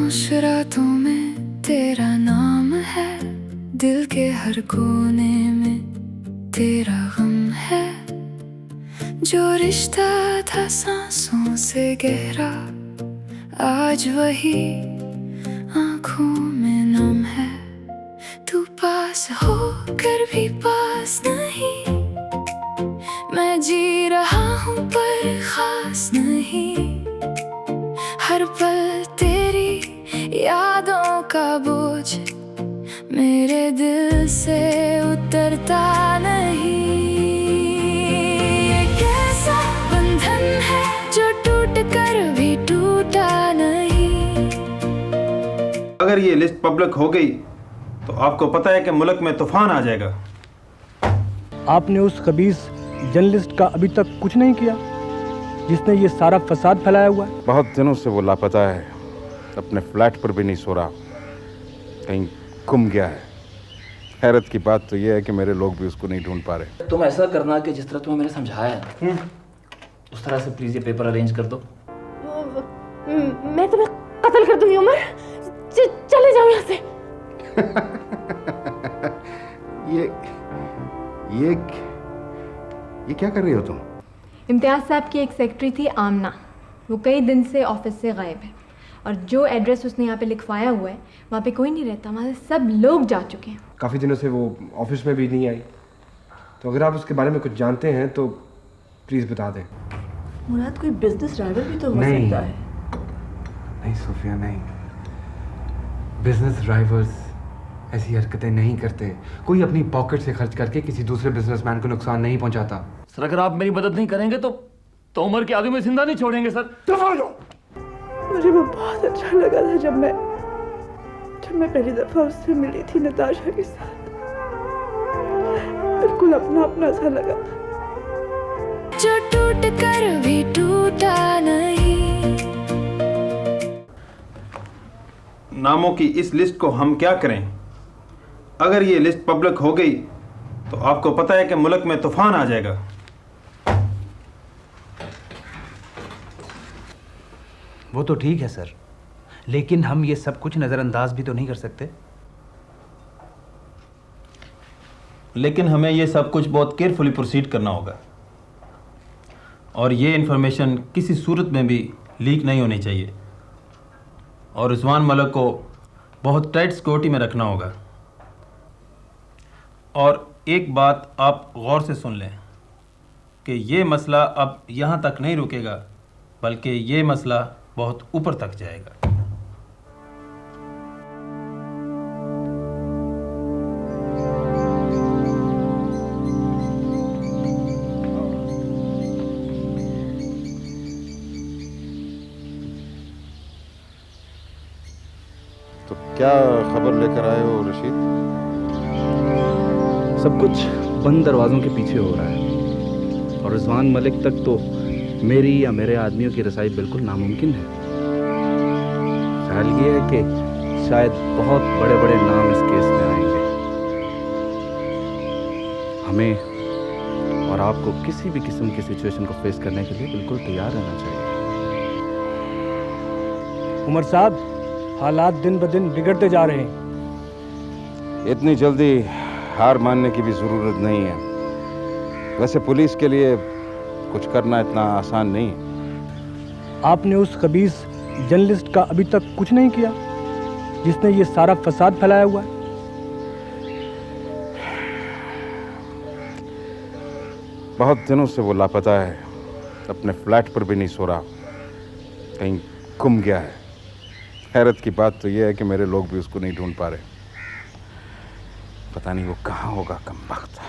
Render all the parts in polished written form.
खामोश रातों में तेरा नाम है, दिल के हर कोने में तेरा गम है। जो रिश्ता था सांसों से गहरा, आज वही आंखों में नम है। तू पास होकर भी पास नहीं, मैं जी रहा हूँ पर खास नहीं। हर पल तेरी यादों का बोझ मेरे दिल से उतरता नहीं। ये कैसा बंधन है जो टूट कर भी टूटा नहीं। अगर ये लिस्ट पब्लिक हो गई तो आपको पता है कि मुल्क में तूफान आ जाएगा। आपने उस खबीस जर्नलिस्ट का अभी तक कुछ नहीं किया जिसने ये सारा फसाद फैलाया हुआ है। बहुत दिनों से वो लापता है, अपने फ्लैट पर भी नहीं सो रहा, कहीं गुम गया है। हैरत की बात तो ये है कि मेरे लोग भी उसको नहीं ढूंढ पा रहे। तुम ऐसा करना कि जिस तरह तुम्हें मैंने समझाया है उस तरह से प्लीज ये पेपर अरेंज कर दो। मैं तुम्हें कत्ल कर दूंगी उमर, चले जाओ यहाँ से। ये क्या कर रही हो तुम? इम्तियाज साहब की एक सेक्रेटरी थी आमना, वो कई दिन से ऑफिस से गायब है और जो एड्रेस उसने यहाँ पे लिखवाया हुआ है वहाँ पे कोई नहीं रहता, वहाँ से सब लोग जा चुके हैं। काफ़ी दिनों से वो ऑफिस में भी नहीं आई, तो अगर आप उसके बारे में कुछ जानते हैं तो प्लीज़ बता दें। मुराद, कोई बिजनेस ड्राइवर भी तो हो सकता है। नहीं सोफिया, नहीं, बिजनेस ड्राइवर्स ऐसी हरकतें नहीं करते। कोई अपनी पॉकेट से खर्च करके किसी दूसरे बिजनेसमैन को नुकसान नहीं पहुंचाता। सर अगर आप मेरी मदद नहीं करेंगे तो उमर के आदमी में जिंदा नहीं छोड़ेंगे सर। मुझे वो बहुत अच्छा लगा था जब मैं पहली दफा उससे मिली थी नताशा के साथ। बिल्कुल अपना अपना सा लगा। जो टूट कर भी टूटा नहीं। नामों की इस लिस्ट को हम क्या करें? अगर ये लिस्ट पब्लिक हो गई तो आपको पता है कि मुल्क में तूफान आ जाएगा। वो तो ठीक है सर, लेकिन हम ये सब कुछ नज़रअंदाज भी तो नहीं कर सकते। लेकिन हमें ये सब कुछ बहुत केयरफुली प्रोसीड करना होगा और ये इंफॉर्मेशन किसी सूरत में भी लीक नहीं होनी चाहिए और रिजवान मलिक को बहुत टाइट सिक्योरिटी में रखना होगा। और एक बात आप गौर से सुन लें कि ये मसला अब यहाँ तक नहीं रुकेगा, बल्कि ये मसला बहुत ऊपर तक जाएगा। तो क्या खबर लेकर आए हो रशीद? सब कुछ बंद दरवाज़ों के पीछे हो रहा है और रिजवान मलिक तक तो मेरी या मेरे आदमियों की रसाई बिल्कुल नामुमकिन है। ख्याल ये है कि शायद बहुत बड़े बड़े नाम इस केस में आएंगे। हमें और आपको किसी भी किस्म की सिचुएशन को फेस करने के लिए बिल्कुल तैयार रहना चाहिए। उमर साहब, हालात दिन ब दिन बिगड़ते जा रहे हैं। इतनी जल्दी हार मानने की भी ज़रूरत नहीं है। वैसे पुलिस के लिए कुछ करना इतना आसान नहीं है। आपने उस खबीस जर्नलिस्ट का अभी तक कुछ नहीं किया जिसने ये सारा फसाद फैलाया हुआ है। बहुत दिनों से वो लापता है, अपने फ्लैट पर भी नहीं सो रहा, कहीं गुम गया है। हैरत की बात तो ये है कि मेरे लोग भी उसको नहीं ढूंढ पा रहे। पता नहीं वो कहाँ होगा कमबख्त।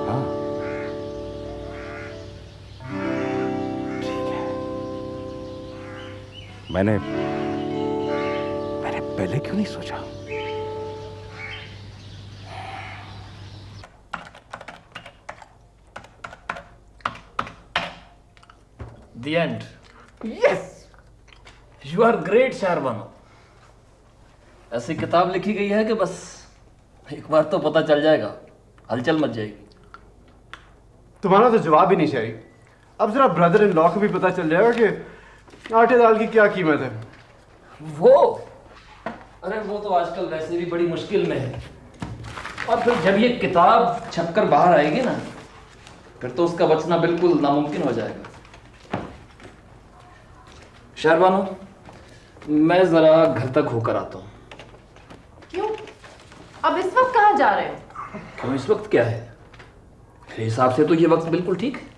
हाँ ठीक है, मैंने पहले क्यों नहीं सोचा? The end. Yes! You are great, शाहरबानो। ऐसी किताब लिखी गई है कि बस एक बार तो पता चल जाएगा, हलचल मच जाएगी। तुम्हारा तो जवाब ही नहीं शायरी। अब जरा ब्रदर इन लॉ को भी पता चल जाएगा कि आटे दाल की क्या कीमत है। वो, अरे वो तो आजकल वैसे भी बड़ी मुश्किल में है, और फिर जब ये किताब छपकर बाहर आएगी ना, फिर तो उसका बचना बिल्कुल नामुमकिन हो जाएगा। शहरबानो, मैं जरा घर तक होकर आता हूँ। क्यों? अब इस वक्त कहाँ जा रहे हो? क्यों इस वक्त क्या है? मेरे हिसाब से तो ये वक्त बिल्कुल ठीक है।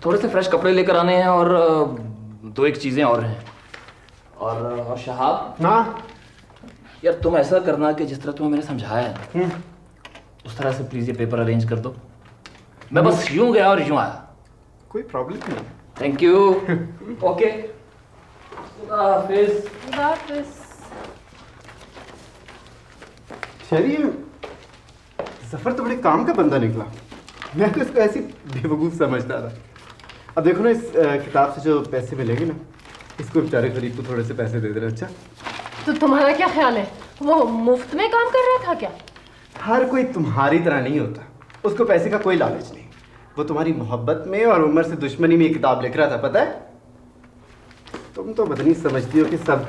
थोड़े से फ्रेश कपड़े लेकर आने हैं और दो एक चीजें और हैं। और शहाब, हाँ यार तुम ऐसा करना कि जिस तरह तुम्हें मैंने समझाया है उस तरह से प्लीज ये पेपर अरेंज कर दो। मैं बस यूं गया और यूं आया। कोई प्रॉब्लम नहीं। Thank you. ओके, हाफिज। शहरी जफर तो बड़े काम का बंदा निकला। मैं तो इसको ऐसी बेवकूफ़ समझता था। अब देखो ना, इस किताब से जो पैसे मिलेंगे ना, इसको बेचारे गरीब को थोड़े से पैसे दे देना। अच्छा, तो तुम्हारा क्या ख्याल है, वो मुफ्त में काम कर रहा था क्या? हर कोई तुम्हारी तरह नहीं होता, उसको पैसे का कोई लालच नहीं। वो तुम्हारी मोहब्बत में और उम्र से दुश्मनी में ये किताब लिख रहा था, पता है? तुम तो बदनी समझती हो कि सब।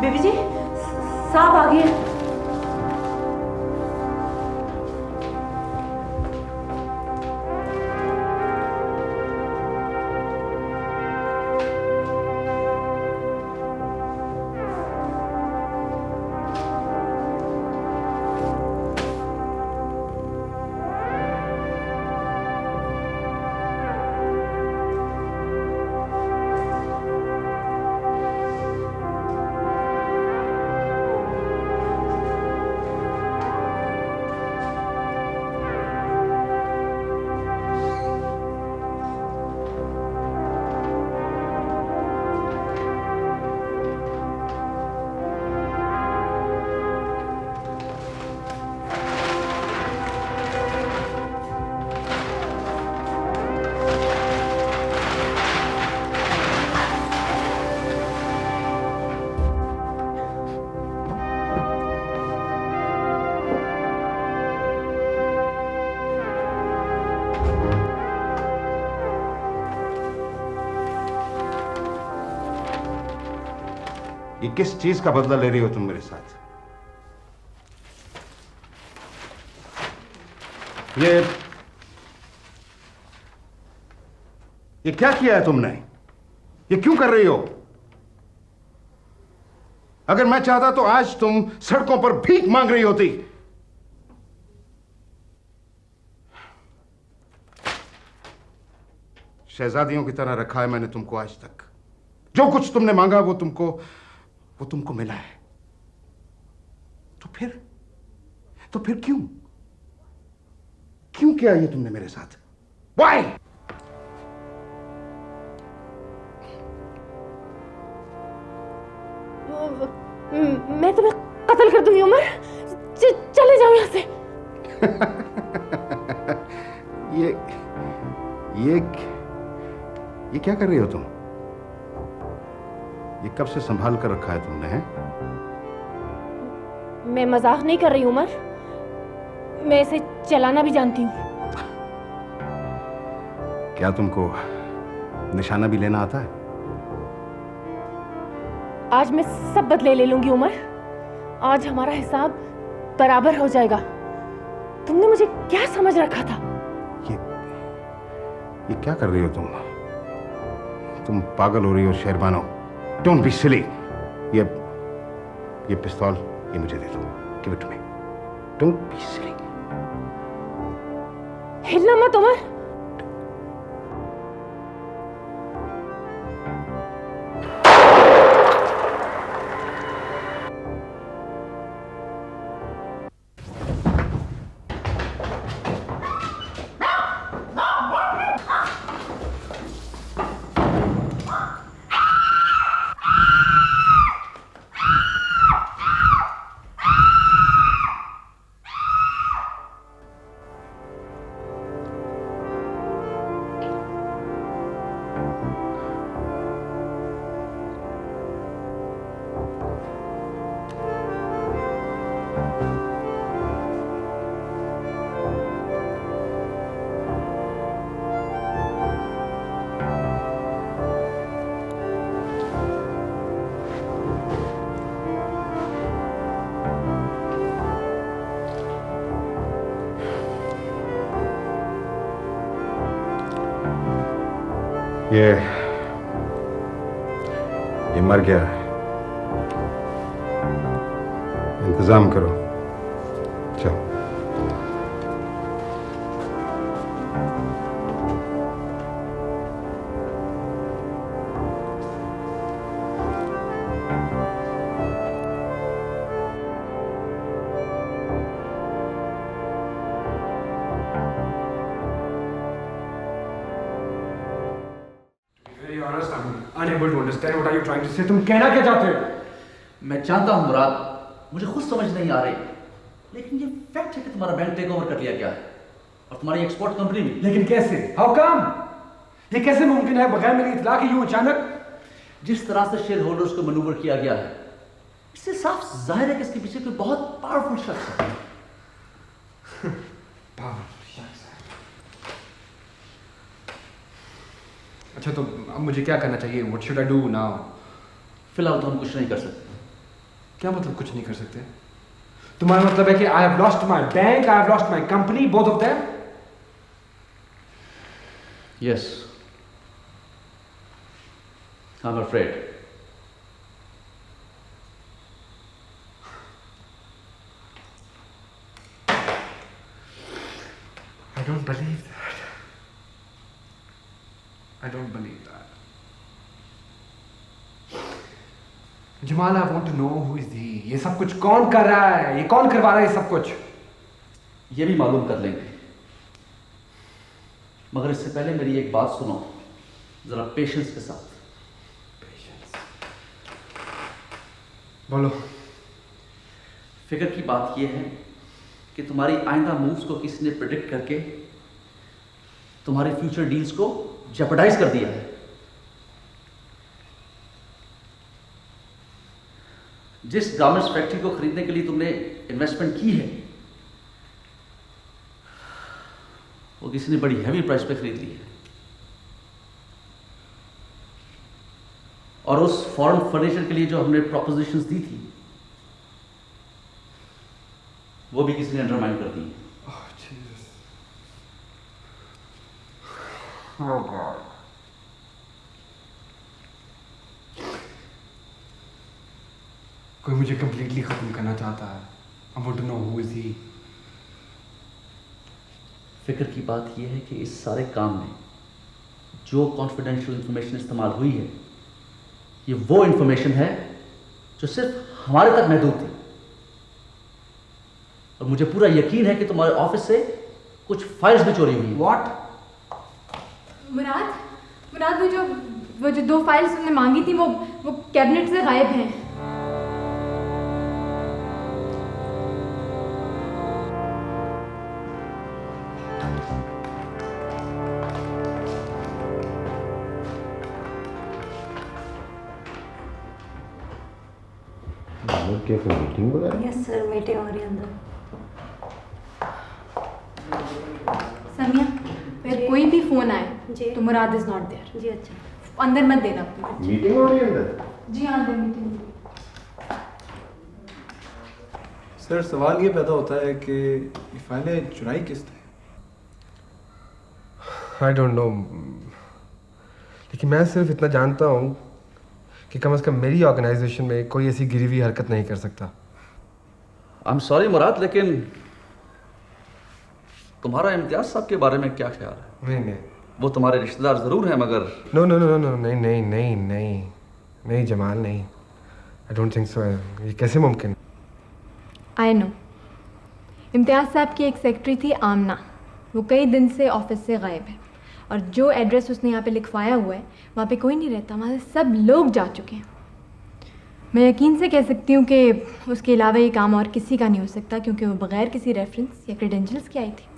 बीबी जी, सांप आ गया। ये किस चीज का बदला ले रही हो तुम मेरे साथ? ये क्या किया है तुमने? ये क्यों कर रही हो? अगर मैं चाहता तो आज तुम सड़कों पर भीख मांग रही होती। शहजादियों की तरह रखा है मैंने तुमको आज तक। जो कुछ तुमने मांगा वो तुमको मिला है। तो फिर क्यों किया ये तुमने मेरे साथ? Why? मैं तुम्हें कत्ल कर दूंगी उमर। चले जाओ यहां से। ये क्या कर रही हो तुम? ये कब से संभाल कर रखा है तुमने? हैं? मैं मजाक नहीं कर रही उमर, मैं इसे चलाना भी जानती हूँ। क्या तुमको निशाना भी लेना आता है? आज मैं सब बदले ले लूंगी उमर। आज हमारा हिसाब बराबर हो जाएगा। तुमने मुझे क्या समझ रखा था? ये क्या कर रही हो तुम पागल हो रही हो शेरबानो। डोंट बी सिली। ये पिस्तौल ये मुझे दे दो। Give it to me. Don't be silly. हिलना मत उमर। ये मर गया है। इंतजाम करो। चलो। Very honest, I'm unable to understand what are you trying to say. तुम कहना क्या चाहते हो? मैं जानता हूं मुराद, मुझे खुद समझ नहीं आ रही, लेकिन ये फैक्ट है कि तुम्हारा बैंक टेक ओवर कर लिया गया है और तुम्हारी एक्सपोर्ट कंपनी भी। लेकिन कैसे? How come? ये कैसे मुमकिन है बगैर मेरी इत्तला के यूं अचानक? जिस तरह से शेयर होल्डर्स को मैनूवर किया गया है, इससे साफ जाहिर है कि इसके पीछे कोई बहुत पावरफुल शख्स है। अच्छा तो अब मुझे क्या करना चाहिए? What should I do now? फिलहाल तो हम कुछ नहीं कर सकते। क्या मतलब कुछ नहीं कर सकते? तुम्हारा मतलब है कि I have lost my bank, I have lost my company, both of them? Yes, I'm afraid. I don't believe that. I don't believe that. Jamal, I want to know who is he. ये सब कुछ कौन कर रहा है? ये कौन करवा रहा है ये सब कुछ? ये भी मालूम कर लेंगे, मगर इससे पहले मेरी एक बात सुनो जरा पेशेंस के साथ। बोलो। फिक्र की बात यह है कि तुम्हारी आइंदा मूव्स को किसी ने प्रेडिक्ट करके तुम्हारे फ्यूचर डील्स को जेपरडाइज कर दिया है। जिस गारमेंट्स फैक्ट्री को खरीदने के लिए तुमने इन्वेस्टमेंट की है, वो किसी ने बड़ी हैवी प्राइस पे खरीद ली है, और उस फॉरेन फर्नीचर के लिए जो हमने प्रपोजिशंस दी थी, वो भी किसी ने अंडरमाइन कर दी है। Oh God. कोई मुझे कंप्लीटली खत्म करना चाहता है। I want to know who is he. फिक्र की बात यह है कि इस सारे काम में जो कॉन्फिडेंशियल इंफॉर्मेशन इस्तेमाल हुई है, ये वो इंफॉर्मेशन है जो सिर्फ हमारे तक महदूद थी, और मुझे पूरा यकीन है कि तुम्हारे ऑफिस से कुछ फाइल्स भी चोरी हुई। What? मुराद, वो जो 2 फाइल्स तुमने मांगी थी वो कैबिनेट से गायब हैं। क्या कोई मीटिंग वगैरह? यस सर, मीटिंग हो रही है अंदर। समिया, फिर कोई भी फोन आए जी। तो मुराद इज नॉट देयर। जी अच्छा। अंदर मत देना। मीटिंग हो रही है अंदर? जी हाँ, दे मीटिंग। सर सवाल ये पैदा होता है कि ये फाइलें चुराई किसने? आई डोंट नो, लेकिन मैं सिर्फ इतना जानता हूँ कि कम से कम मेरी ऑर्गेनाइजेशन में कोई ऐसी गिरी हुई हरकत नहीं कर सकता। आई एम सॉरी मुराद, लेकिन तुम्हारा इम्तियाज साहब के बारे में क्या ख्याल है? नहीं नहीं, वो तुम्हारे रिश्तेदार जरूर हैं मगर नो नो नो नो, नहीं नहीं नहीं नहीं नहीं जमाल, नहीं, आई डोंट थिंक सो। ये कैसे मुमकिन? आई नो, इम्तियाज़ साहब की एक सेक्रेटरी थी आमना, वो कई दिन से ऑफिस से गायब है और जो एड्रेस उसने यहाँ पे लिखवाया हुआ है वहाँ पे कोई नहीं रहता, वहाँ से सब लोग जा चुके हैं। मैं यकीन से कह सकती हूँ कि उसके अलावा ये काम और किसी का नहीं हो सकता, क्योंकि वो बगैर किसी रेफरेंस या क्रेडेंशियल्स के आई थी।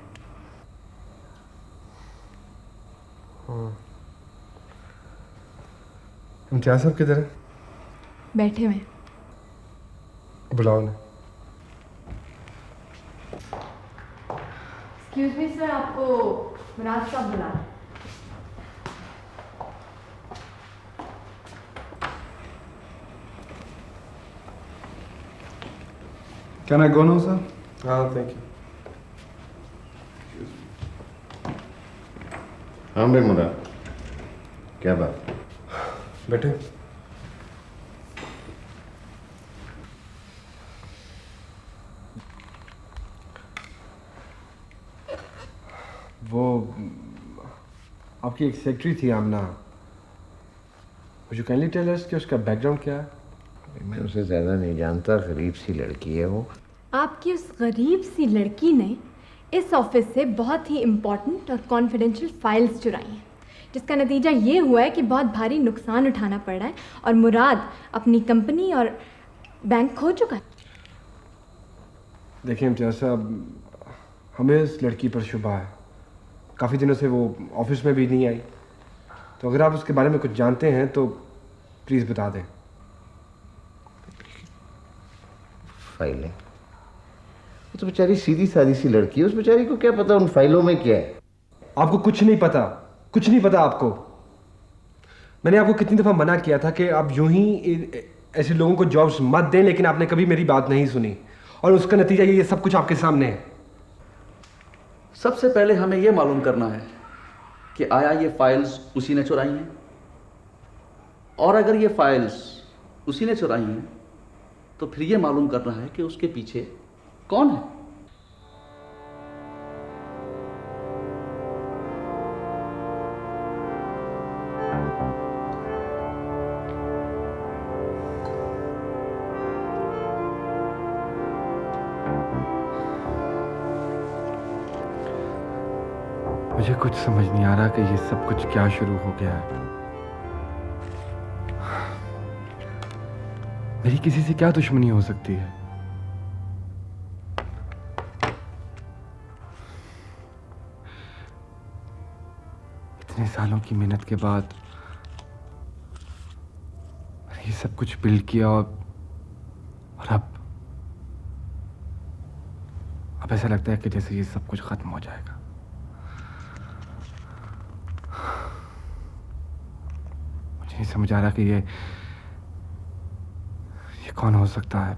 इम्तियाज साहब किधर है? बैठे हुए हैं। बुलाओ उन्हें। एक्सक्यूज मी सर, आपको मुराद साहब बुला रहे हैं। Can I go now, sir? हाँ, थैंक यू। हाँ भाई मुराद, क्या बात? बैठे। वो आपकी एक सेक्रेटरी थी आमना, मुझे काइंडली टेल अस कि उसका बैकग्राउंड क्या है? मैं उसे ज़्यादा नहीं जानता, गरीब सी लड़की है वो। आपकी उस गरीब सी लड़की ने इस ऑफिस से बहुत ही इम्पोर्टेंट और कॉन्फिडेंशियल फाइल्स चुराई हैं, जिसका नतीजा ये हुआ है कि बहुत भारी नुकसान उठाना पड़ रहा है और मुराद अपनी कंपनी और बैंक खो चुका है। देखिए इम्तियाज साहब, हमें इस लड़की पर शुबा है। काफ़ी दिनों से वो ऑफिस में भी नहीं आई, तो अगर आप उसके बारे में कुछ जानते हैं तो प्लीज़ बता दें। फाइलें? वो तो बेचारी सीधी सादी सी लड़की है, उस बेचारी को क्या पता उन फाइलों में क्या है? आपको कुछ नहीं पता, कुछ नहीं पता आपको। मैंने आपको कितनी दफ़ा मना किया था कि आप यूं ही ऐसे लोगों को जॉब्स मत दें, लेकिन आपने कभी मेरी बात नहीं सुनी और उसका नतीजा ये सब कुछ आपके सामने है। सबसे पहले हमें यह मालूम करना है कि आया ये फाइल्स उसी ने चुराई हैं, और अगर ये फाइल्स उसी ने चुराई हैं तो फिर ये मालूम करना है कि उसके पीछे कौन है। मुझे कुछ समझ नहीं आ रहा कि ये सब कुछ क्या शुरू हो गया है। मेरी किसी से क्या दुश्मनी हो सकती है? इतने सालों की मेहनत के बाद मैंने ये सब कुछ बिल्ड किया और अब ऐसा लगता है कि जैसे ये सब कुछ खत्म हो जाएगा। मुझे नहीं समझ आ रहा कि ये कौन हो सकता है।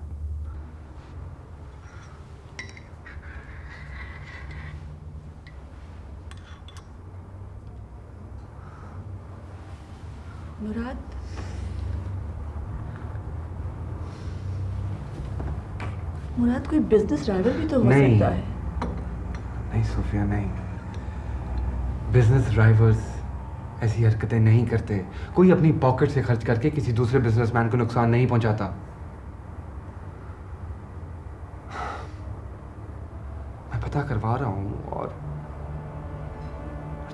मुराद कोई बिजनेस ड्राइवर भी तो हो नहीं, सकता है। नहीं सोफिया, नहीं। बिजनेस ड्राइवर्स ऐसी हरकतें नहीं करते। कोई अपनी पॉकेट से खर्च करके किसी दूसरे बिजनेसमैन को नुकसान नहीं पहुंचाता। मैं पता करवा रहा हूं और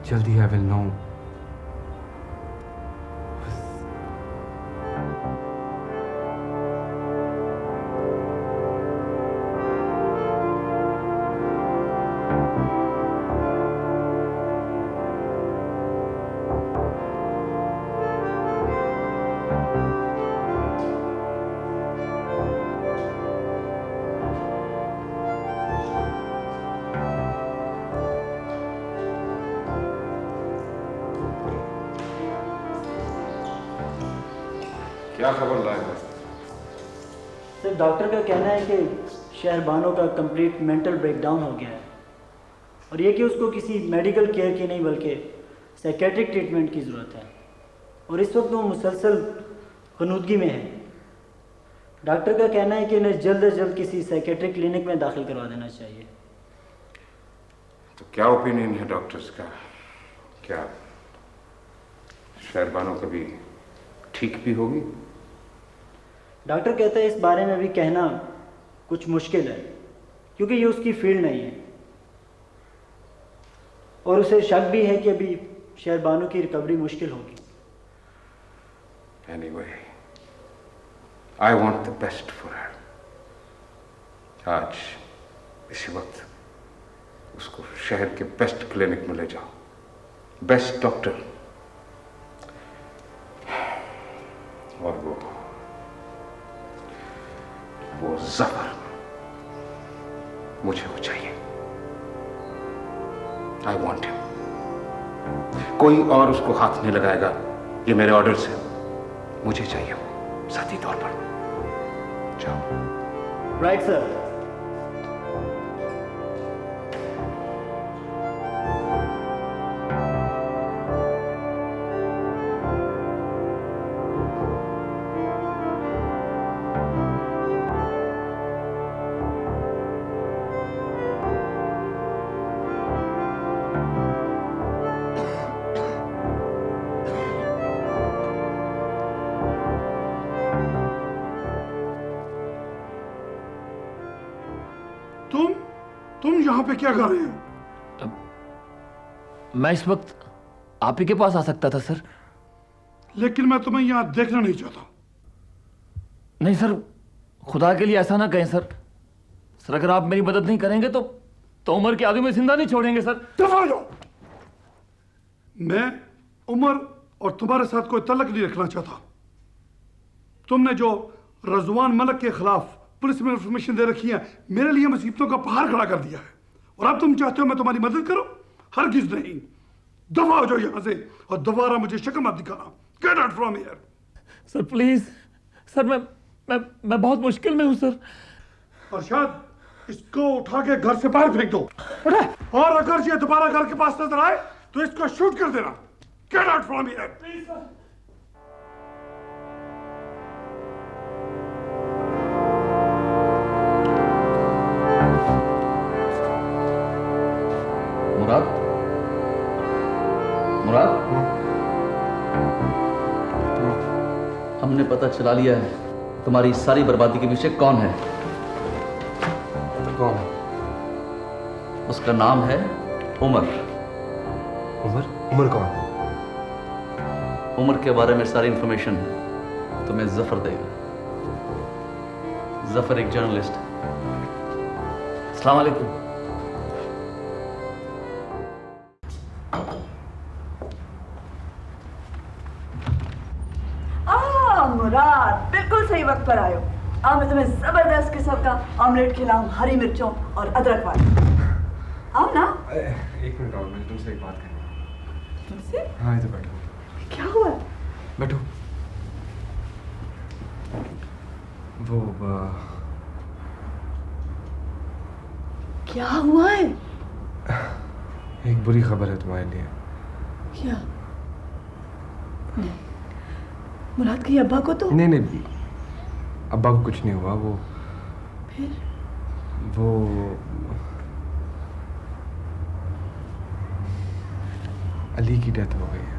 जल्दी आई विल नो। क्या खबर लाए हो? सर डॉक्टर का कहना है कि शहरबानो का कंप्लीट मेंटल ब्रेकडाउन हो गया है और ये कि उसको किसी मेडिकल केयर की नहीं बल्कि साइकेट्रिक ट्रीटमेंट की ज़रूरत है और इस वक्त वो मुसलसल खनूदगी में है। डॉक्टर का कहना है कि इन्हें जल्द से जल्द किसी साइकेट्रिक क्लिनिक में दाखिल करवा देना चाहिए। तो क्या ओपिनियन है डॉक्टर्स का? क्या शहरबानो कभी ठीक भी होगी? डॉक्टर कहता है इस बारे में भी कहना कुछ मुश्किल है क्योंकि ये उसकी फील्ड नहीं है और उसे शक भी है कि अभी शहरबानो की रिकवरी मुश्किल होगी। Anyway, I want the best for her. आज इसी वक्त उसको शहर के बेस्ट क्लिनिक में ले जाओ, बेस्ट डॉक्टर, और वो जफर, मुझे वो चाहिए। I want him. कोई और उसको हाथ नहीं लगाएगा, ये मेरे ऑर्डर्स हैं। मुझे चाहिए वो साथी तौर पर। जाओ। Right sir. तुम यहां पे क्या कर रहे हो? मैं इस वक्त आप ही के पास आ सकता था सर। लेकिन मैं तुम्हें यहां देखना नहीं चाहता। नहीं सर, खुदा के लिए ऐसा ना कहें सर। सर अगर आप मेरी मदद नहीं करेंगे तो उमर के आदमी में जिंदा नहीं छोड़ेंगे सर। दफा जाओ। मैं उमर और तुम्हारे साथ कोई तल्लक नहीं रखना चाहता। तुमने जो रजवान मलिक के खिलाफ पुलिस में इंफॉर्मेशन दे रखी है, मेरे लिए मुसीबतों का पहाड़ खड़ा कर दिया है और अब तुम चाहते हो मैं तुम्हारी मदद करूं? हरगिज नहीं। दफा हो जाओ यहां से और दोबारा मुझे शक्ल मत दिखाना। Gate out from here. Sir please sir, मैं बहुत मुश्किल में हूं सर। अरशाद, इसको उठा के घर से बाहर फेंक दो और अगर ये दोबारा घर के पास नजर आए तो इसको शूट कर देना। Get out from here. Murad, Murad, हमने पता चला लिया है तुम्हारी सारी बर्बादी के पीछे कौन है। कौन? उसका नाम है उमर। उमर? उमर कौन? उमर के बारे में सारी इंफॉर्मेशन तुम्हें जफर देगा। जफर एक जर्नलिस्ट है। अस्सलाम वालेकुम। मुराद, बिल्कुल सही वक्त पर आयो। आज मैं तुम्हें जबरदस्त किस्म का ऑमलेट खिलाऊं, हरी मिर्चों और अदरक वाला। आओ ना। एक मिनट और, मुझे तुमसे एक बात करनी है। तुमसे? हाँ, इधर बैठो। क्या हुआ? बैठो। वो क्या हुआ है? एक बुरी खबर है तुम्हारे लिए। क्या? नहीं, मुराद के अब्बा को तो? नहीं, अब्बा को कुछ नहीं हुआ। फिर? वो अली की डेथ हो गई है।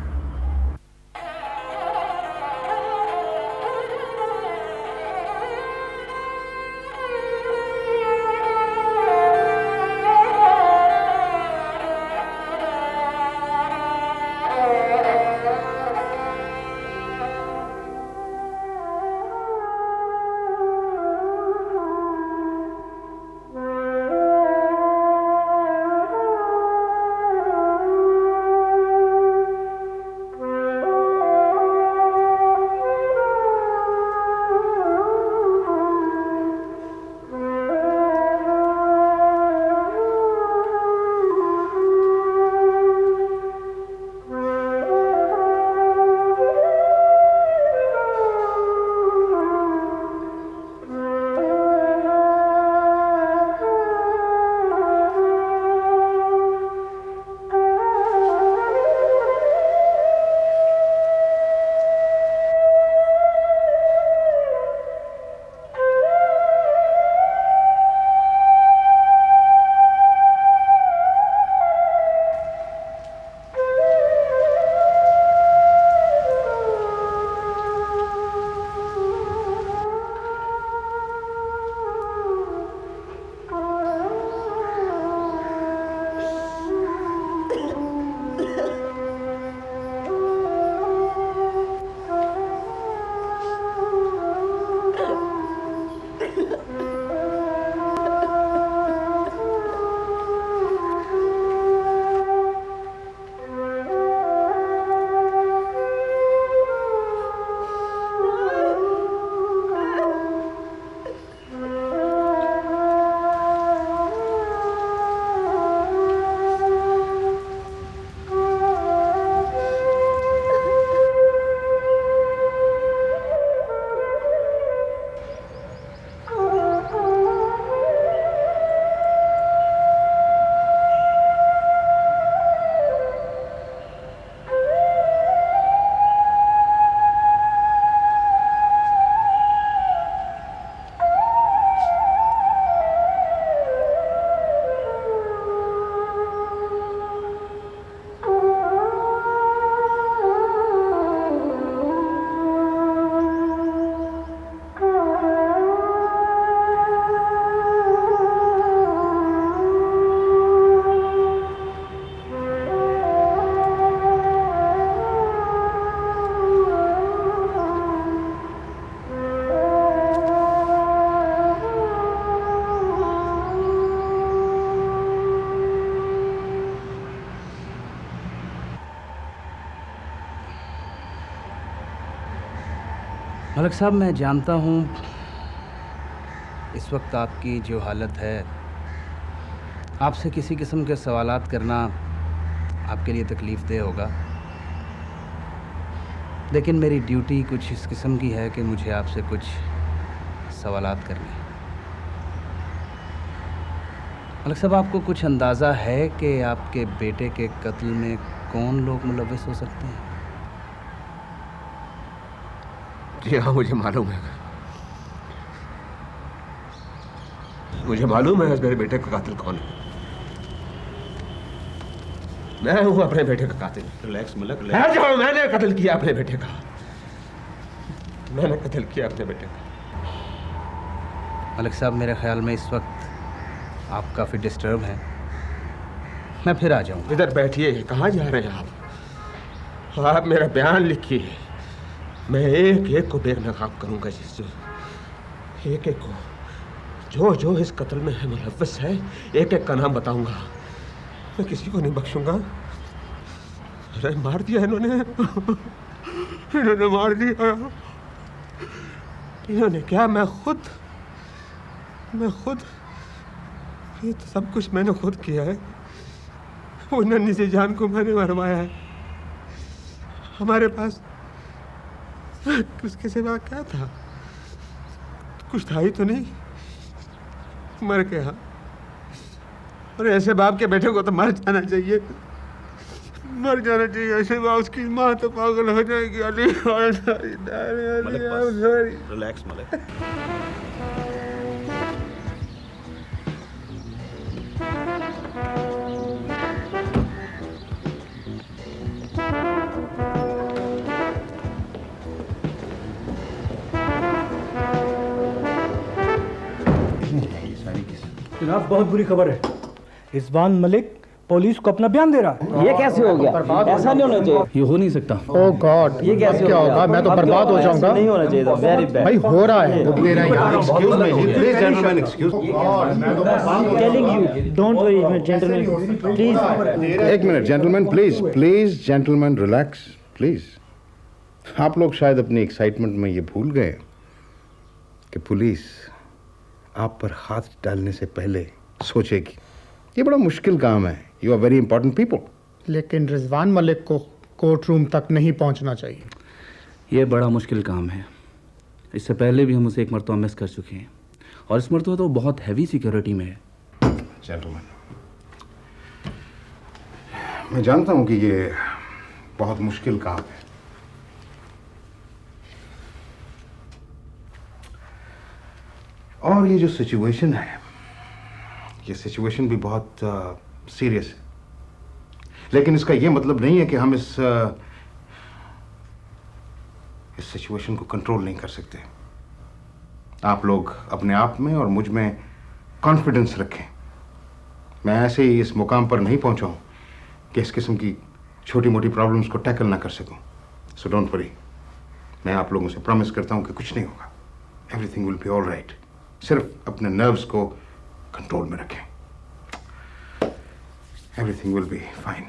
मलक साहब, मैं जानता हूँ इस वक्त आपकी जो हालत है, आपसे किसी किस्म के सवालात करना आपके लिए तकलीफ़देह होगा, लेकिन मेरी ड्यूटी कुछ इस किस्म की है कि मुझे आपसे कुछ सवालात करने हैं। मलक साहब, आपको कुछ अंदाज़ा है कि आपके बेटे के कत्ल में कौन लोग मुलव्विस हो सकते हैं? जी हाँ, मुझे मालूम है। मुझे मालूम है मेरे बेटे का कातिल कौन है। मैं हूं अपने बेटे का कातिल। रिलैक्स मलक, है जो मैंने कत्ल किया अपने बेटे का। मैंने कत्ल किया अपने बेटे का। मलक साहब, मेरे ख्याल में इस वक्त आप काफ़ी डिस्टर्ब हैं। मैं फिर आ जाऊँ। इधर बैठिए। कहाँ जा रहे हैं आप? आप मेरा बयान लिखिए। मैं एक एक को बेनकाब करूँगा। एक एक को जो जो इस कत्ल में है मुलव्वस है, एक एक का नाम बताऊँगा। मैं किसी को नहीं बख्शूंगा। अरे मार दिया इन्होंने। इन्होंने मार दिया। इन्होंने क्या? मैं खुद ये तो सब कुछ मैंने खुद किया है। वो नन्ही सी जान को मैंने मरवाया है। हमारे पास उसके सिवा क्या था? कुछ था ही तो नहीं। मर गया। और ऐसे बाप के बेटे को तो मर जाना चाहिए। मर जाना चाहिए ऐसे बाप। उसकी माँ तो पागल हो जाएगी। रिलैक्स मलक। जनाब, बहुत बुरी खबर है। रिजवान मलिक पुलिस को अपना बयान दे रहा है। ये कैसे हो गया? ऐसा नहीं होना चाहिए। ये हो नहीं सकता। ओह गॉड, ये कैसे क्या होगा? मैं तो बर्बाद हो जाऊंगा। नहीं होना चाहिए था। वेरी बैड भाई हो रहा है। Excuse me please gentleman, excuse. Telling you, don't worry gentleman, please. एक minute gentleman, please gentleman, relax please. आप लोग शायद अपनी एक्साइटमेंट में ये भूल गए कि पुलिस आप पर हाथ डालने से पहले सोचेगी। ये बड़ा मुश्किल काम है। You are very important people. लेकिन रिजवान मलिक को कोर्ट रूम तक नहीं पहुंचना चाहिए। ये बड़ा मुश्किल काम है। इससे पहले भी हम उसे एक मरतबा मिस कर चुके हैं, और इस मरतबा तो बहुत हैवी सिक्योरिटी में है। जेंटलमैन, मैं जानता हूं कि ये बहुत मुश्किल काम है, और ये जो सिचुएशन है, ये सिचुएशन भी बहुत सीरियस है। लेकिन इसका ये मतलब नहीं है कि हम इस सिचुएशन को कंट्रोल नहीं कर सकते। आप लोग अपने आप में और मुझ में कॉन्फिडेंस रखें। मैं ऐसे ही इस मुकाम पर नहीं पहुंचा हूं कि इस किस्म की छोटी मोटी प्रॉब्लम्स को टैकल ना कर सकूं। So don't worry. मैं आप लोगों से प्रॉमिस करता हूं कि कुछ नहीं होगा। Everything will be all right. सिर्फ अपने नर्व्स को कंट्रोल में रखें। Everything will be fine.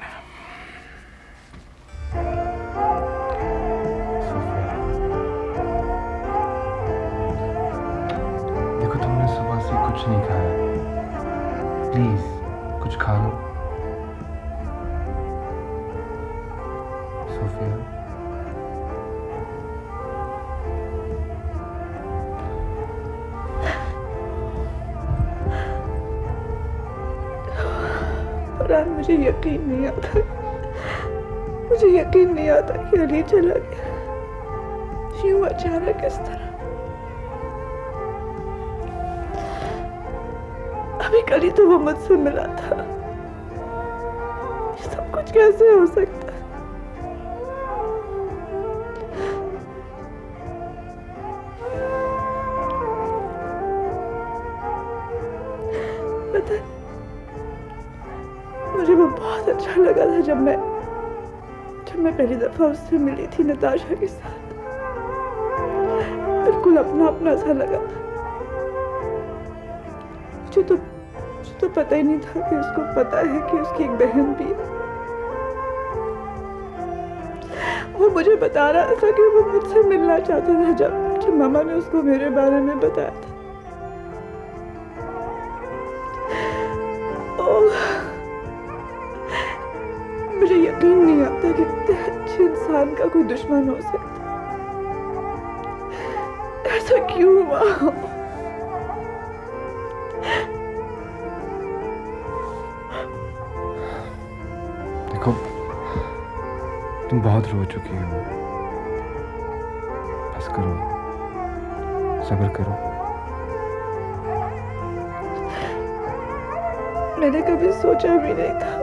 देखो, तुमने सुबह से कुछ नहीं खाया। प्लीज कुछ खा लो। सोफिया, फरहान, मुझे यकीन नहीं आता। मुझे यकीन नहीं आता कि अली चला गया यूं अचानक इस तरह। अभी कल ही तो वो मुझसे मिला था। ये सब कुछ कैसे हो सकता है? पता है, मुझे वो बहुत अच्छा लगा था जब मैं पहली दफा उससे मिली थी नताशा के साथ। बिल्कुल अपना अपना सा लगा। मुझे तो पता ही नहीं था कि उसको पता है कि उसकी एक बहन भी है। वो मुझे बता रहा था कि वो मुझसे मिलना चाहता था जब मामा ने उसको मेरे बारे में बताया था। मुझे यकीन नहीं आता कि इतने अच्छे इंसान का कोई दुश्मन हो सकता। ऐसा क्यों हुआ? देखो, तुम बहुत रो चुकी हो, बस करो, सब्र करो। मैंने कभी सोचा भी नहीं था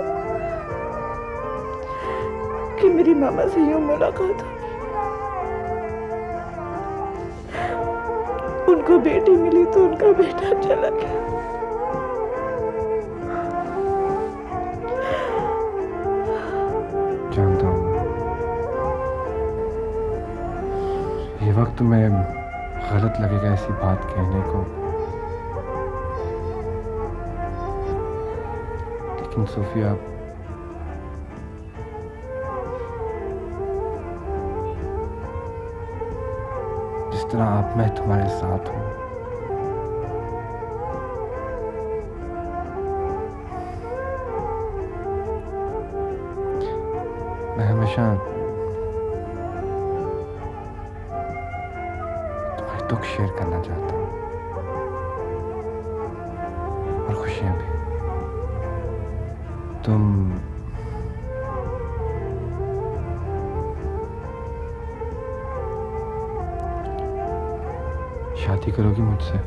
कि मेरी मामा से यूं मुलाकात हो। उनको बेटी मिली तो उनका बेटा चला गया। जानता हूँ, ये वक्त में गलत लगेगा ऐसी बात कहने को, लेकिन सोफिया, जिस तरह आप मैं तुम्हारे साथ हूँ, मैं हमेशा तुम्हारे दुख शेयर करना चाहता हूँ और खुशियाँ भी। तुम शादी करोगी मुझसे?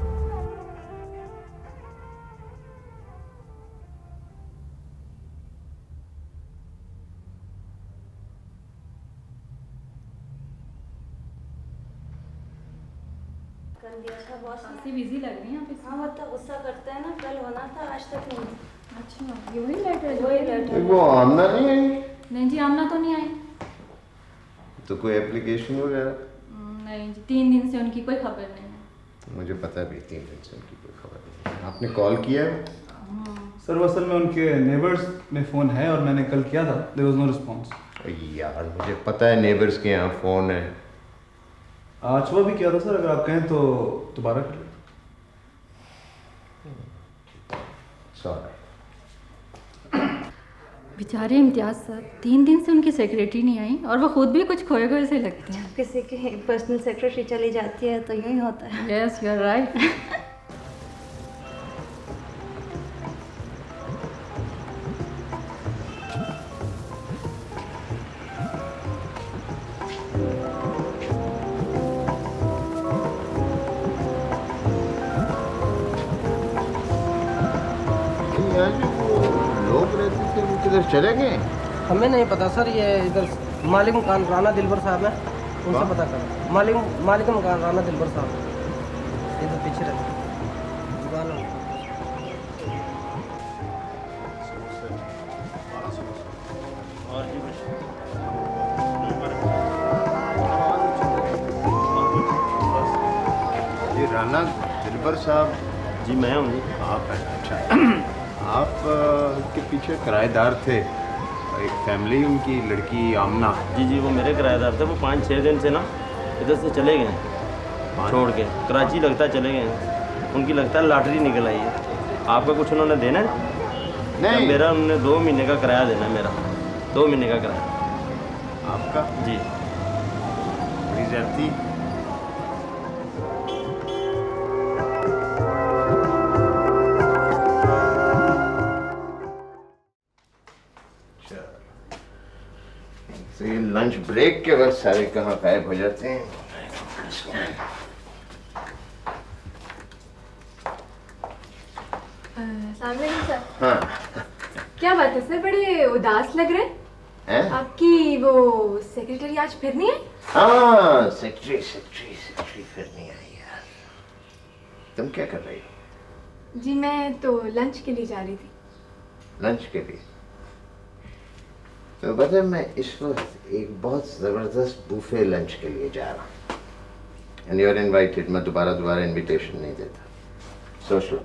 बिजी लग रही हैं आप। हाँ मतलब गुस्सा करते हैं ना, कल होना था आज तक नहीं। अच्छा ये वही लेटर? वही लेटर। वो आमना नहीं आई? नहीं जी, आमना तो नहीं आई। तो कोई एप्लीकेशन वगैरह? नहीं जी, 3 दिन से उनकी कोई खबर नहीं है। मुझे पता भी 3 दिन से उनकी कोई खबर नहीं है। आपने कॉल किया है? सर वो असल में उनके नेबर्स में फ़ोन है और मैंने कल किया था, देयर वाज नो रिस्पांस। यार मुझे पता है नेबर्स के यहाँ फ़ोन है। आज सुबह भी किया था सर, अगर आप कहें तो दोबारा कर लें। सॉरी। बेचारे इम्तियाज सर, 3 दिन से उनकी सेक्रेटरी नहीं आई और वो खुद भी कुछ खोए खोए से लगते हैं। किसी की पर्सनल सेक्रेटरी चली जाती है तो यूं ही होता है। Yes you are right. किधर चले गए? हमें नहीं पता सर, ये इधर मालिक मकान राना दिलबर साहब है, उनसे पता करो। मालिक मकान राना दिलबर साहब इधर पीछे रहते ये राना दिलबर साहब? जी मैं हूँ जी। आप हैं? अच्छा। आप के पीछे किराएदार थे, एक फैमिली, उनकी लड़की आमना। जी जी वो मेरे किराएदार थे। वो 5-6 दिन से ना इधर से चले गए छोड़ के, कराची लगता है चले गए। उनकी लगता है लॉटरी निकल आई है। आपका कुछ उन्होंने देना है? नहीं, मेरा उन्होंने 2 महीने का किराया देना है। मेरा 2 महीने का किराया। आपका? जी। बड़ी ज्यादती। तो ये लंच ब्रेक के वक्त सारे कहाँ गायब हो जाते हैं? सर। हाँ। क्या बात है सर, बड़े उदास लग रहे हैं। आपकी वो सेक्रेटरी आज फिर नहीं आई? हाँ, सेक्रेटरी फिर नहीं आई यार। तुम क्या कर रही हो? जी मैं तो लंच के लिए जा रही थी। लंच के लिए? तो पता है मैं इस वक्त एक बहुत ज़बरदस्त बूफे लंच के लिए जा रहा हूँ। And you are invited. मैं दोबारा इनविटेशन नहीं देता, सोच लो।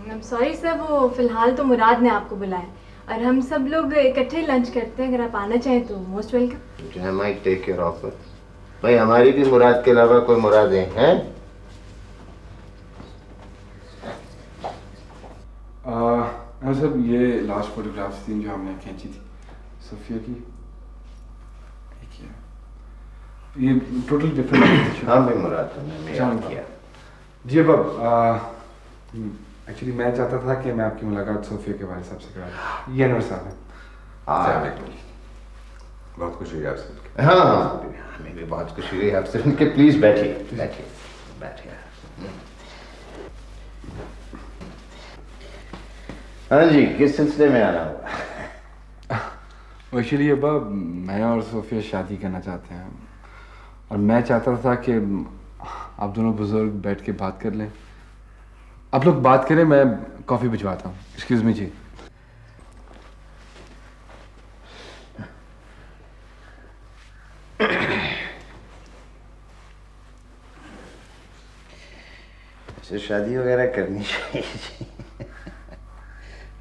I'm sorry सर, वो फिलहाल तो मुराद ने आपको बुलाया और हम सब लोग इकट्ठे लंच करते हैं, अगर आप आना चाहें तो most welcome. I might take your offer. भाई हमारी भी मुराद के अलावा कोई मुरादें हैं? सर ये लास्ट फोटोग्राफ्स थी जो हमने खींची थी सोफिया की। ये टोटल डिफरेंट। हाँ भाई मुराद तुमने याद किया। जी अब एक्चुअली मैं चाहता था कि मैं आपकी मुलाकात सोफिया के वाले साहब से करा दूं। ये अनवर साहब हैं। बहुत खुशी हुई आपसे मिलकर। हाँ हमें भी बहुत खुशी हुई आपसे मिलकर। प्लीज बैठिए बैठिए बैठिए। हाँ जी, किस सिलसिले में आना हुआ? एक्चुअली अब मैं और सोफिया शादी करना चाहते हैं और मैं चाहता था कि आप दोनों बुजुर्ग बैठ के बात कर लें। आप लोग बात करें, मैं कॉफ़ी भिजवाता हूँ। एक्सक्यूज मी जी। ऐसे शादी वगैरह करनी चाहिए।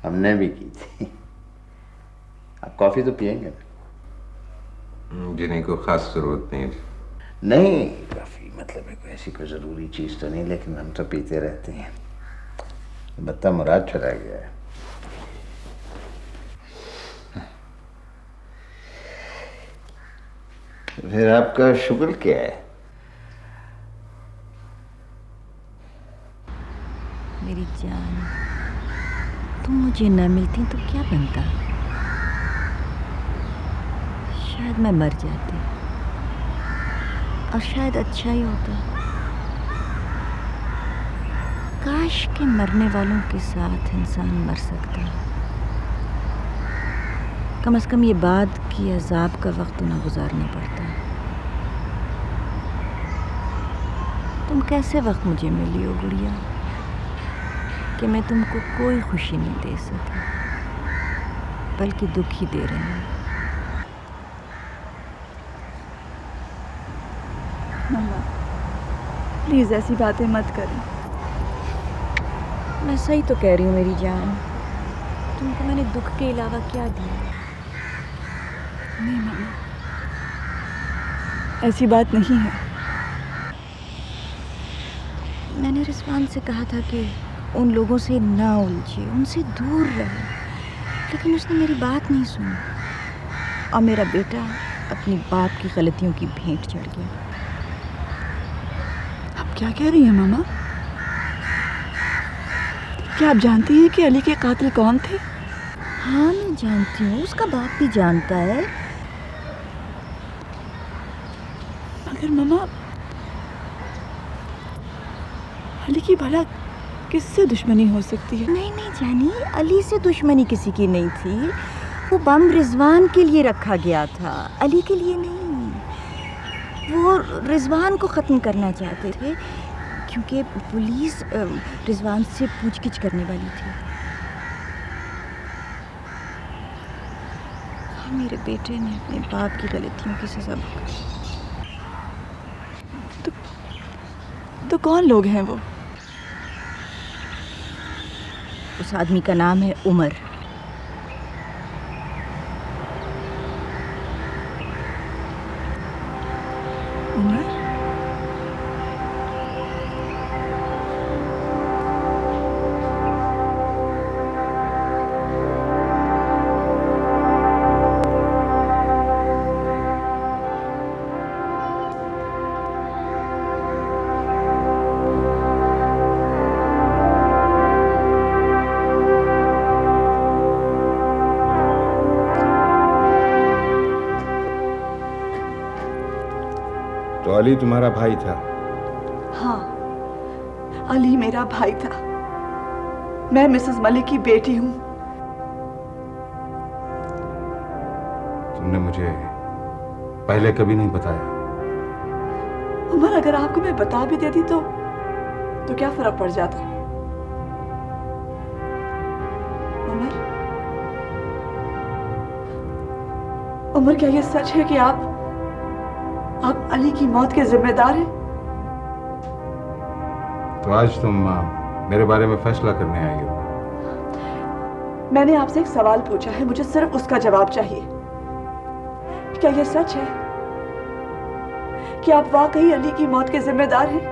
हमने भी की थी। आप कॉफी तो पियेंगे ना? जी नहीं, कोई खास जरूरत नहीं। नहीं काफी मतलब है कोई ऐसी कोई जरूरी चीज तो नहीं, लेकिन हम तो पीते रहते हैं। बत्ता मुराद चला गया है। फिर आपका शुक्र क्या है? मेरी जान, तुम मुझे न मिलती तो क्या बनता? शायद मैं मर जाती और शायद अच्छा ही होता। काश के मरने वालों के साथ इंसान मर सकता। कम से कम ये बाद की अजाब का वक्त ना गुजारना पड़ता। तुम कैसे वक्त मुझे मिली हो गुड़िया कि मैं तुमको कोई खुशी नहीं दे सकी, बल्कि दुख ही दे रही हूँ। मम्मा प्लीज ऐसी बातें मत करें। मैं सही तो कह रही हूँ मेरी जान। तुमको मैंने दुख के अलावा क्या दिया? नहीं मम्मा, ऐसी बात नहीं है। मैंने रिजवान से कहा था कि उन लोगों से ना उलझे, उनसे दूर रहे, लेकिन उसने मेरी बात नहीं सुनी और मेरा बेटा अपनी बाप की गलतियों की भेंट चढ़ गया। आप क्या कह रही हैं मामा? क्या आप जानती हैं कि अली के कातिल कौन थे? हाँ मैं जानती हूँ, उसका बाप भी जानता है। मगर मामा अली की भला किससे दुश्मनी हो सकती है? नहीं नहीं जानी, अली से दुश्मनी किसी की नहीं थी। वो बम रिजवान के लिए रखा गया था, अली के लिए नहीं। वो रिजवान को ख़त्म करना चाहते थे क्योंकि पुलिस रिजवान से पूछगिछ करने वाली थी। मेरे बेटे ने अपने बाप की गलतियों की सजा भुगती। तो कौन लोग हैं वो? उस आदमी का नाम है उमर। उमर? तो अली तुम्हारा भाई था? हाँ, अली मेरा भाई था। मैं मिसेस मलिक की बेटी हूँ। तुमने मुझे पहले कभी नहीं बताया। उमर अगर आपको मैं बता भी देती तो क्या फर्क पड़ जाता? उमर क्या ये सच है कि आप अली की मौत के जिम्मेदार हैं? तो आज तुम मेरे बारे में फैसला करने आई हो? मैंने आपसे एक सवाल पूछा है, मुझे सिर्फ उसका जवाब चाहिए। क्या यह सच है कि आप वाकई अली की मौत के जिम्मेदार हैं?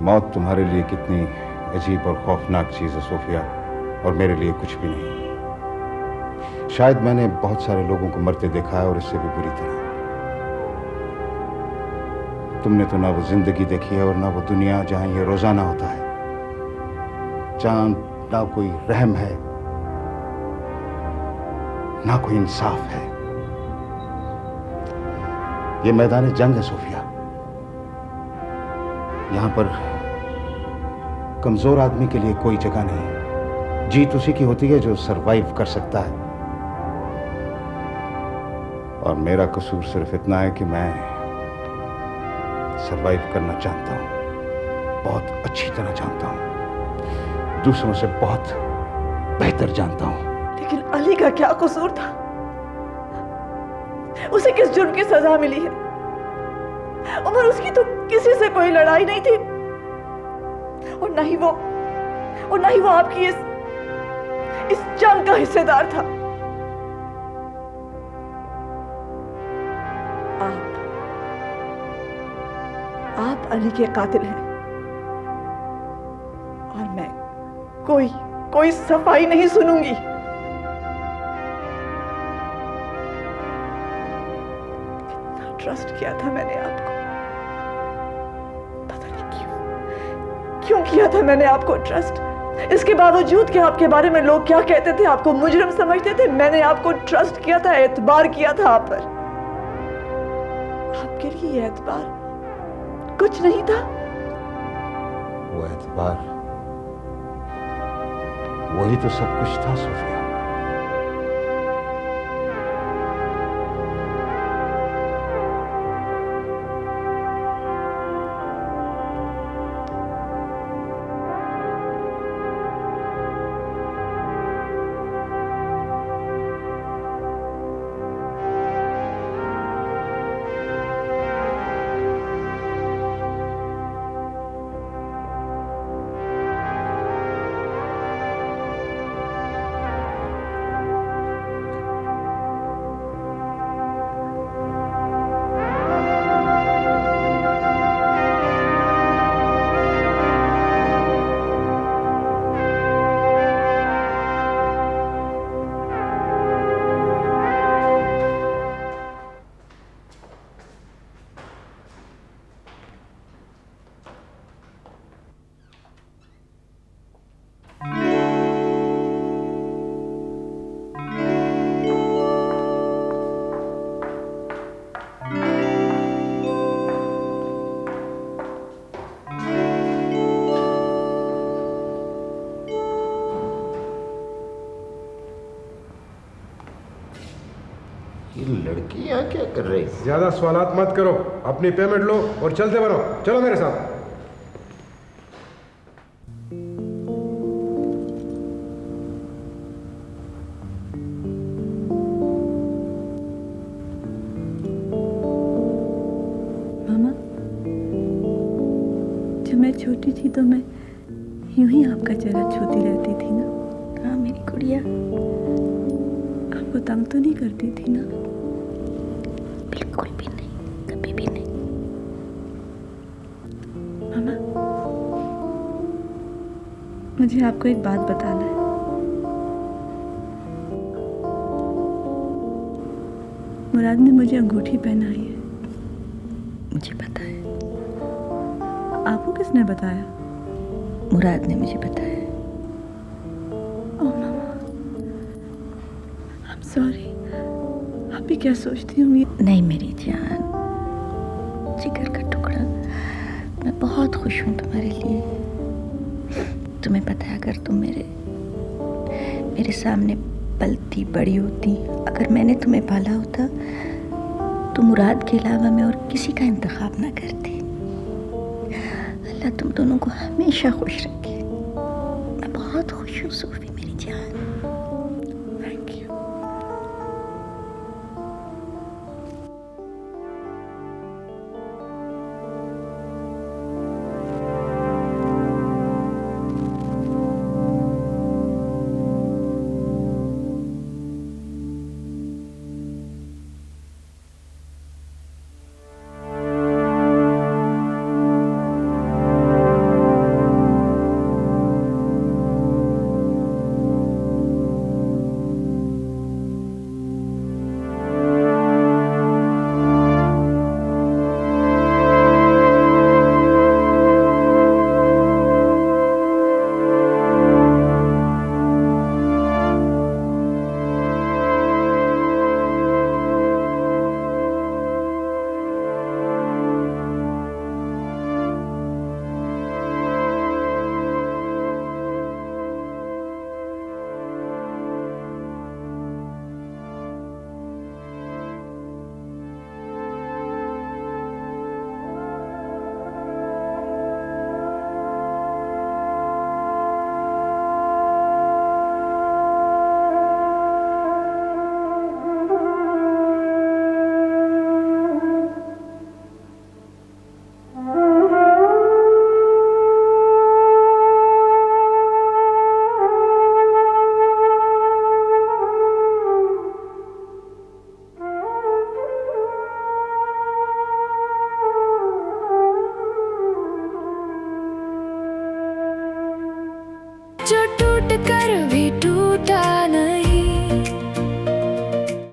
मौत तुम्हारे लिए कितनी अजीब और खौफनाक चीज है सोफिया, और मेरे लिए कुछ भी नहीं। शायद मैंने बहुत सारे लोगों को मरते देखा है, और इससे भी बुरी तरह। तुमने तो ना वो जिंदगी देखी है और ना वो दुनिया जहां ये रोजाना होता है, जहां ना कोई रहम है, ना कोई इंसाफ है। ये मैदान जंग है सोफिया। यहां पर कमजोर आदमी के लिए कोई जगह नहीं। जीत उसी की होती है जो सरवाइव कर सकता है। और मेरा कसूर सिर्फ इतना है कि मैं सरवाइव करना जानता हूं, बहुत अच्छी तरह जानता हूं, दूसरों से बहुत बेहतर जानता हूं। लेकिन अली का क्या कसूर था? उसे किस जुर्म की सजा मिली है? उमर, उसकी तो किसी से कोई लड़ाई नहीं थी, और ना ही वो आपकी इस जंग का हिस्सेदार था। आप अली के कातिल हैं, और मैं कोई सफाई नहीं सुनूंगी। कितना ट्रस्ट किया था मैंने आपको, पता नहीं क्यों किया था मैंने आपको ट्रस्ट। इसके बावजूद कि आपके बारे में लोग क्या कहते थे, आपको मुजरिम समझते थे, मैंने आपको ट्रस्ट किया था, एतबार किया था आप पर। आपके लिए ये एतबार कुछ नहीं था। वो एतबार, वही तो सब कुछ था सोफिया। लड़कियां क्या कर रही? ज्यादा सवालात मत करो, अपनी पेमेंट लो और चलते बनो। चलो मेरे साथ। मामा, जब मैं छोटी थी तो मैं यूं ही आपका चेहरा छूती रहती थी ना। हाँ मेरी गुड़िया, आपको तंग तो नहीं करती थी ना? बिल्कुल भी नहीं, कभी भी नहीं। मामा, मुझे आपको एक बात बताना है। मुराद ने मुझे अंगूठी पहनाई है। मुझे पता है। आपको किसने बताया? मुराद ने मुझे बताया। ओह मामा, I'm sorry। आप भी क्या सोचती होंगी? नहीं मेरी जान, जिगर का टुकड़ा, मैं बहुत खुश हूँ तुम्हारे लिए। तुम्हें पता है, अगर तुम मेरे सामने पलती बड़ी होती, अगर मैंने तुम्हें पाला होता, तो मुराद के अलावा मैं और किसी का इंतखाब ना करती। अल्लाह तुम दोनों को हमेशा खुश रखे। मैं बहुत खुश हूँ सोफी।